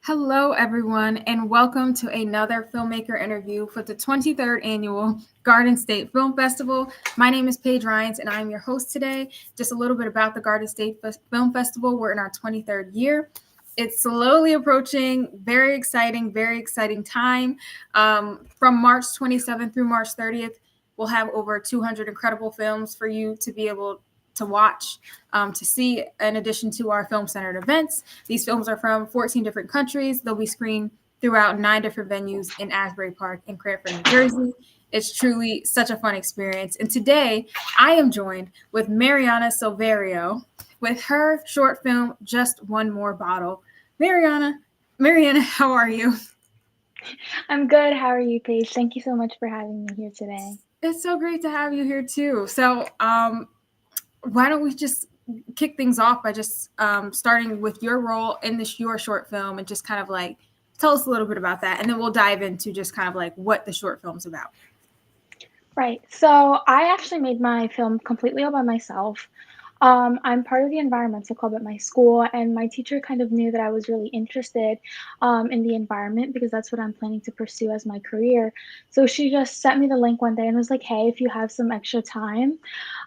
Hello, everyone, and welcome to another filmmaker interview for the 23rd Annual Garden State Film Festival. My name is Paige Ryans, and I'm your host today. Just a little bit about the Garden State Film Festival. We're in our 23rd year. It's slowly approaching, very exciting time. From March 27th through March 30th, we'll have over 200 incredible films for you to be able to watch, to see, in addition to our film-centered events. These films are from 14 different countries. They'll be screened throughout 9 different venues in Asbury Park and Cranford, New Jersey. It's truly such a fun experience. And today, I am joined with Mariana Silverio with her short film, Just One More Bottle. Mariana, how are you? I'm good. How are you, Paige? Thank you so much for having me here today. It's so great to have you here too. So, why don't we just kick things off by just starting with your role in your short film and just kind of like tell us a little bit about that, and then we'll dive into just kind of like what the short film's about. Right. So I actually made my film completely all by myself. I'm part of the environmental club at my school, and my teacher kind of knew that I was really interested in the environment because that's what I'm planning to pursue as my career. So she just sent me the link one day and was like, "Hey, if you have some extra time,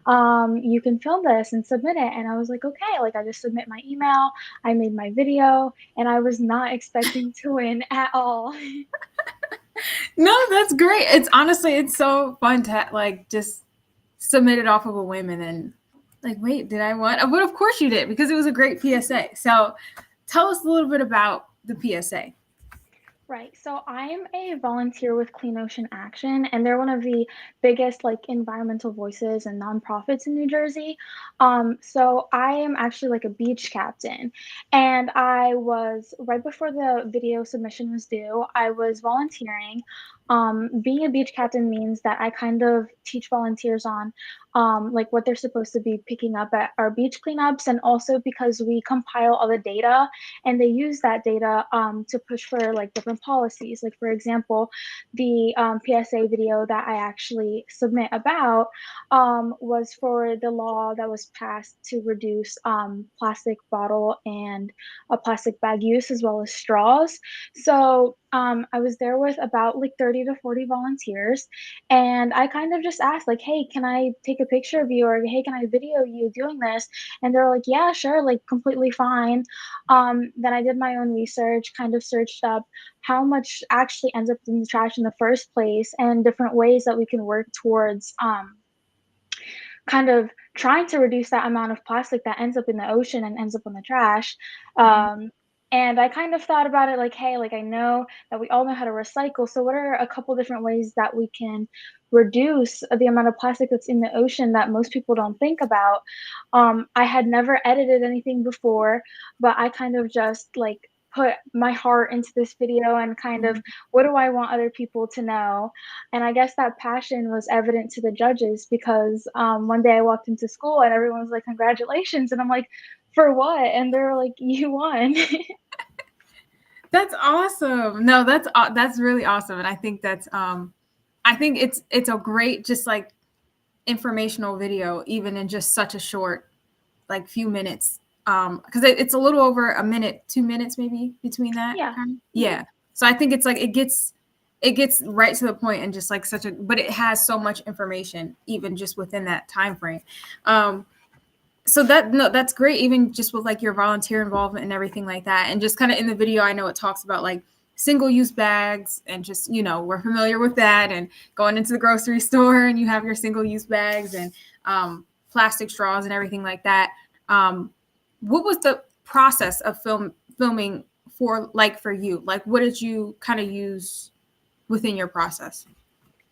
you can film this and submit it." And I was like, "Okay." Like I just submit my email, I made my video, and I was not expecting to win at all. No, that's great. It's honestly, it's so fun to like just submit it off of a whim and then like, wait, did I want? But of course you did, because it was a great PSA. So tell us a little bit about the PSA. Right. So I'm a volunteer with Clean Ocean Action, and they're one of the biggest like environmental voices and nonprofits in New Jersey. So I am actually like a beach captain, and I was right before the video submission was due, I was volunteering. Being a beach captain means that I kind of teach volunteers on like what they're supposed to be picking up at our beach cleanups, and also because we compile all the data and they use that data to push for like different policies. Like for example, the PSA video that I actually submit about was for the law that was passed to reduce plastic bottle and a plastic bag use as well as straws. So I was there with about like 30 to 40 volunteers, and I kind of just asked like, "Hey, can I take a picture of you?" or "Hey, can I video you doing this?" And they're like, "Yeah, sure, like completely fine." Then I did my own research, kind of searched up how much actually ends up in the trash in the first place and different ways that we can work towards kind of trying to reduce that amount of plastic that ends up in the ocean and ends up in the trash. Mhm. Um, and I kind of thought about it like, hey, like I know that we all know how to recycle. So, what are a couple different ways that we can reduce the amount of plastic that's in the ocean that most people don't think about? I had never edited anything before, but I kind of just like put my heart into this video and kind of what do I want other people to know. And I guess that passion was evident to the judges because one day I walked into school and everyone was like, "Congratulations." And I'm like, "For what?" And they're like, "You won." That's awesome. No, that's really awesome, and I think it's a great just like informational video, even in just such a short like few minutes. Because it's a little over a minute, 2 minutes maybe between that Yeah. kind of. Mhm. Yeah. So I think it's like it gets right to the point and just like such a, but it has so much information even just within that time frame. Um, so that no, that's great, even just with like your volunteer involvement and everything like that, and just kind of in the video I know it talks about like single use bags, and just we're familiar with that, and going into the grocery store and you have your single use bags and plastic straws and everything like that. What was the process of filming for you, like what did you kind of use within your process?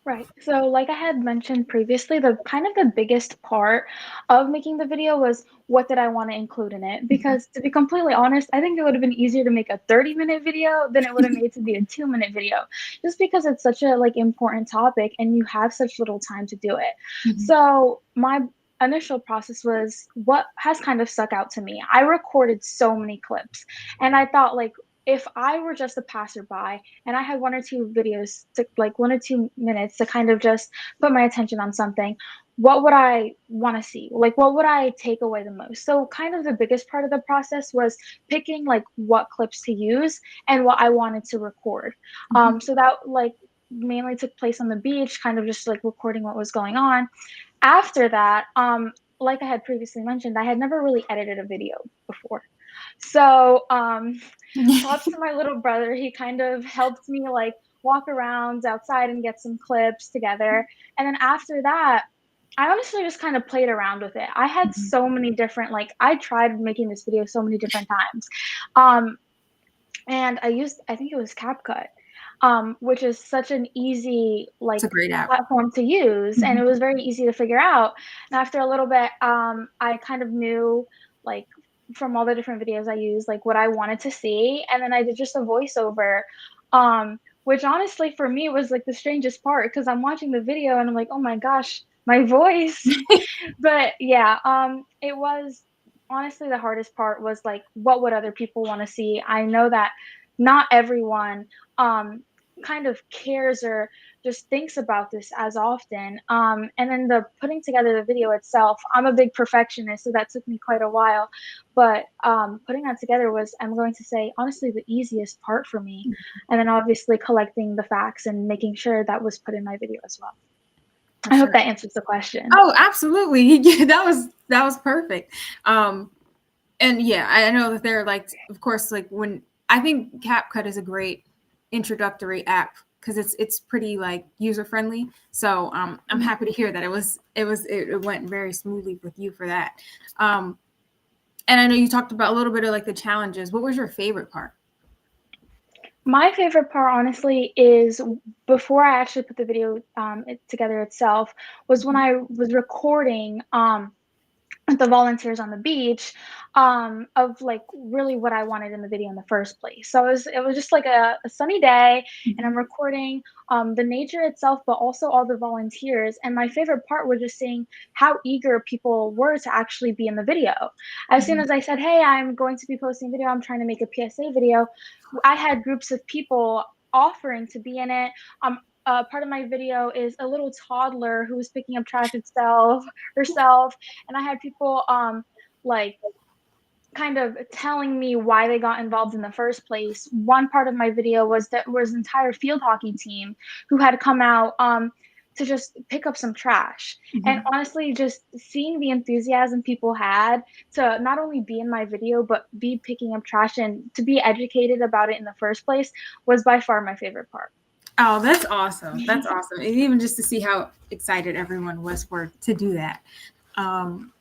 Right. So, like I had mentioned previously, the kind of the biggest part of making the video was what did I want to include in it? Because to be completely honest, I think it would have been easier to make a 30-minute video than it would have made to be a 2-minute video, just because it's such a like important topic and you have such little time to do it. Mhm. So, my initial process was what has kind of stuck out to me. I recorded so many clips, and I thought like if I were just a passerby and I had 1 or 2 videos to like 1 or 2 minutes to kind of just put my attention on something, what would I want to see? Like, what would I take away the most? So, kind of the biggest part of the process was picking like what clips to use and what I wanted to record. Mhm. So that like mainly took place on the beach, kind of just like recording what was going on. After that, like I had previously mentioned, I had never really edited a video before. So, props to my little brother. He kind of helped me like walk around outside and get some clips together. And then after that, I honestly just kind of played around with it. I had Mhm. so many different like I tried making this video so many different times. Um, and I think it was CapCut, which is such an easy, It's like, a great app. platform to use, and it Mhm. was very easy to figure out. And after a little bit, I kind of knew, like, from all the different videos I used, like, what I wanted to see, and then I did just a voiceover, which honestly for me was, like, the strangest part because 'cause I'm watching the video and I'm like, "Oh my gosh, my voice." But yeah, it was honestly the hardest part was like, what would other people want to see? I know that not everyone um, kind of cares or just thinks about this as often. And then the putting together the video itself, I'm a big perfectionist, so that took me quite a while. But putting that together was, I'm going to say, honestly, the easiest part for me. And then obviously collecting the facts and making sure that was put in my video as well. For I hope sure. that answers the question. Oh, absolutely. Yeah, that was perfect. Um, and yeah, I know that they're like, of course, like when I think CapCut is a great introductory app because it's pretty like user friendly. So I'm Mhm. happy to hear that it went very smoothly with you for that. Um, and I know you talked about a little bit of like the challenges. What was your favorite part? My favorite part, honestly, is before I actually put the video together itself, was when I was recording the volunteers on the beach, of like really what I wanted in the video in the first place. So it was just like a sunny day, and I'm Mhm. recording the nature itself, but also all the volunteers. And my favorite part was just seeing how eager people were to actually be in the video. As soon Mhm. as I said, "Hey, I'm going to be posting a video. I'm trying to make a PSA video," I had groups of people offering to be in it. Part of my video is a little toddler who was picking up trash herself, and I had people like kind of telling me why they got involved in the first place. One part of my video was that was an entire field hockey team who had come out to just pick up some trash. And Mhm. honestly, just seeing the enthusiasm people had to not only be in my video, but be picking up trash and to be educated about it in the first place was by far my favorite part. Oh, that's awesome. That's awesome. And even just to see how excited everyone was for to do that. Um,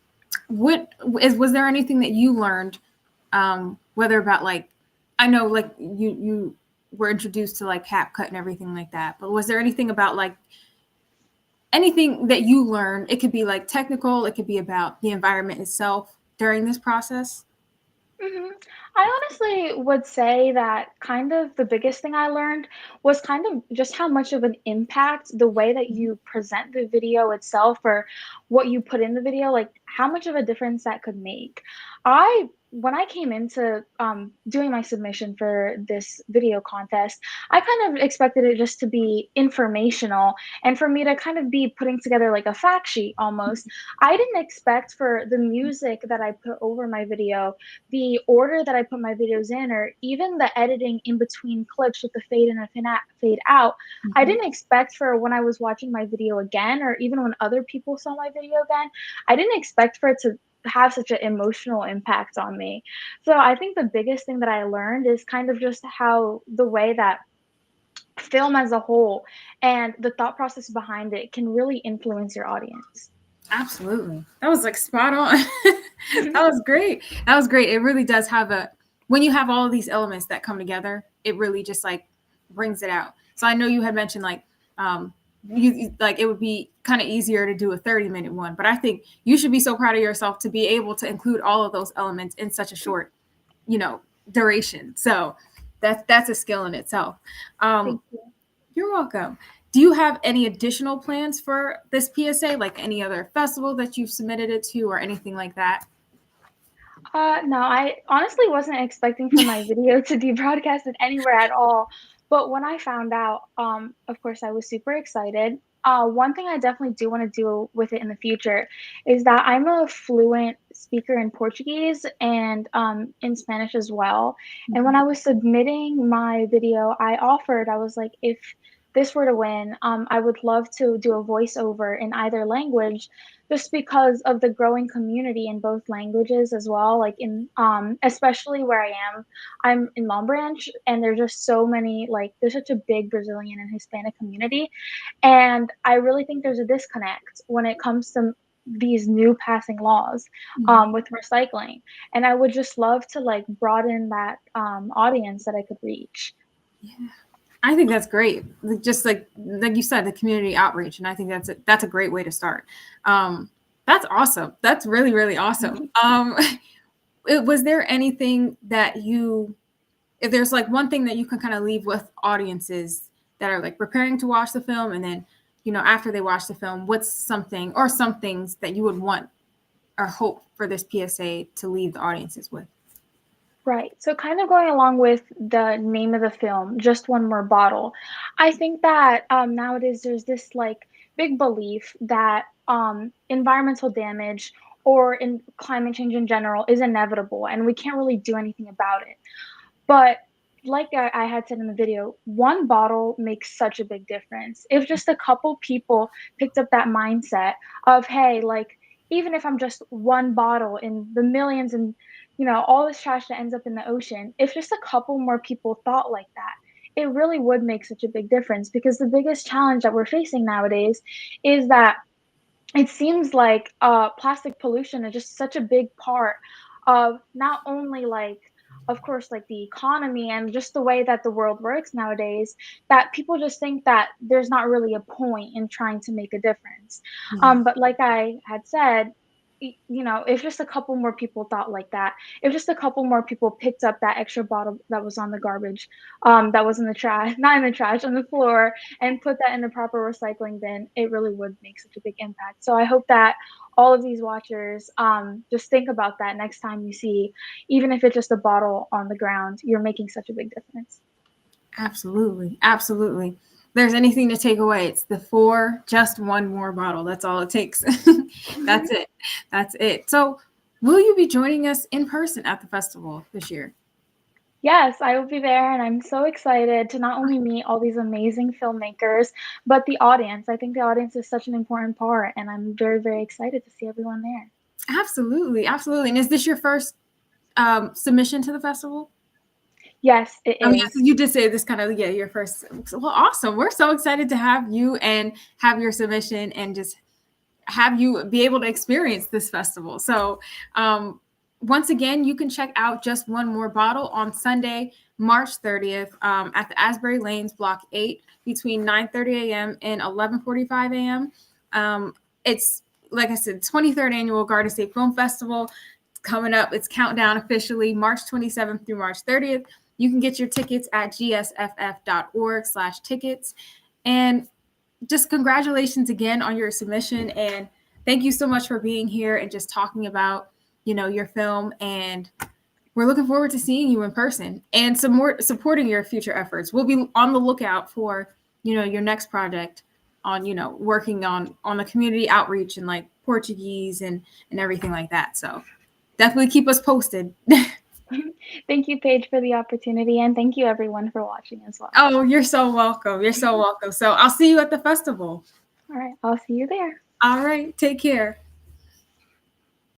what was there anything that you learned, whether about like, I know like you were introduced to like CapCut and everything like that, but was there anything about like anything that you learned? It could be like technical, it could be about the environment itself during this process. Mhm. I honestly would say that kind of the biggest thing I learned was kind of just how much of an impact the way that Mhm. you present the video itself or what you put in the video, like how much of a difference that could make. When I came into doing my submission for this video contest, I kind of expected it just to be informational and for me to kind of be putting together like a fact sheet almost. I didn't expect for the music that I put over my video, the order that I put my videos in, or even the editing in between clips with the fade in and fade out, I Mhm. didn't expect for when I was watching my video again, or even when other people saw my video again, I didn't expect for it to have such an emotional impact on me. So I think the biggest thing that I learned is kind of just how the way that film as a whole and the thought process behind it can really influence your audience. Absolutely. That was like spot on. That was great. That was great. It really does have a, when you have all of these elements that come together, it really just like brings it out. So I know you had mentioned like like it would be kind of easier to do a 30-minute one, but I think you should be so proud of yourself to be able to include all of those elements in such a short, you know, duration. So that's a skill in itself. Um, Thank you. you're welcome. Do you have any additional plans for this PSA, like any other festival that you've submitted it to or anything like that? No, I honestly wasn't expecting for my video to be broadcasted anywhere at all. But when I found out, of course, I was super excited. one thing I definitely do want to do with it in the future is that I'm a fluent speaker in Portuguese and in Spanish as well. And when Mhm. I was submitting my video, I was like, if this were to win, I would love to do a voiceover in either language, just because of the growing community in both languages as well. Like in, especially where I am, I'm in Long Branch, and there's just so many, like, there's such a big Brazilian and Hispanic community, and I really think there's a disconnect when it comes to these new passing laws Mhm. with recycling. And I would just love to like broaden that audience that I could reach. Yeah. I think that's great. Just like you said, the community outreach, and I think that's a great way to start. That's awesome. That's really really awesome. Was there anything that you, if there's like one thing that you can kind of leave with audiences that are like preparing to watch the film, and then after they watch the film, what's something or some things that you would want or hope for this PSA to leave the audiences with? Right. So kind of going along with the name of the film, Just One More Bottle. I think that nowadays there's this like big belief that environmental damage or in climate change in general is inevitable and we can't really do anything about it. But like I had said in the video, one bottle makes such a big difference. If just a couple people picked up that mindset of, hey, like, even if I'm just one bottle in the millions and, all this trash that ends up in the ocean, if just a couple more people thought like that, it really would make such a big difference, because the biggest challenge that we're facing nowadays is that it seems like plastic pollution is just such a big part of not only like, of course, like the economy and just the way that the world works nowadays, that people just think that there's not really a point in trying to make a difference. Yeah. But like I had said, if just a couple more people thought like that, if just a couple more people picked up that extra bottle that was on the garbage, that was in the trash, not in the trash, on the floor, and put that in the proper recycling bin, it really would make such a big impact. So I hope that all of these watchers just think about that next time you see, even if it's just a bottle on the ground, you're making such a big difference. Absolutely. Absolutely. If there's anything to take away, it's the four, just one more bottle. That's all it takes. That's it. That's it. So, will you be joining us in person at the festival this year? Yes, I will be there, and I'm so excited to not only meet all these amazing filmmakers, but the audience. I think the audience is such an important part, and I'm very, very excited to see everyone there. Absolutely. Absolutely. And is this your first submission to the festival? Yes, it Oh, yes, is. you did say this kind of, yeah, your first. Well, awesome. We're so excited to have you and have your submission and just have you be able to experience this festival. So, once again, you can check out Just One More Bottle on Sunday, March 30th, at the Asbury Lanes, Block 8, between 9:30 a.m. and 11:45 a.m. It's, like I said, 23rd Annual Garden State Film Festival. It's coming up. It's countdown officially, March 27th through March 30th. You can get your tickets at gsff.org/tickets. And just congratulations again on your submission, and thank you so much for being here and just talking about your film, and we're looking forward to seeing you in person and some more supporting your future efforts. We'll be on the lookout for your next project on working on the community outreach and like Portuguese and everything like that. So definitely keep us posted. Thank you, Paige, for the opportunity, and thank you everyone for watching as well. Oh, you're so welcome. You're so welcome. So I'll see you at the festival. All right, I'll see you there. All right, take care.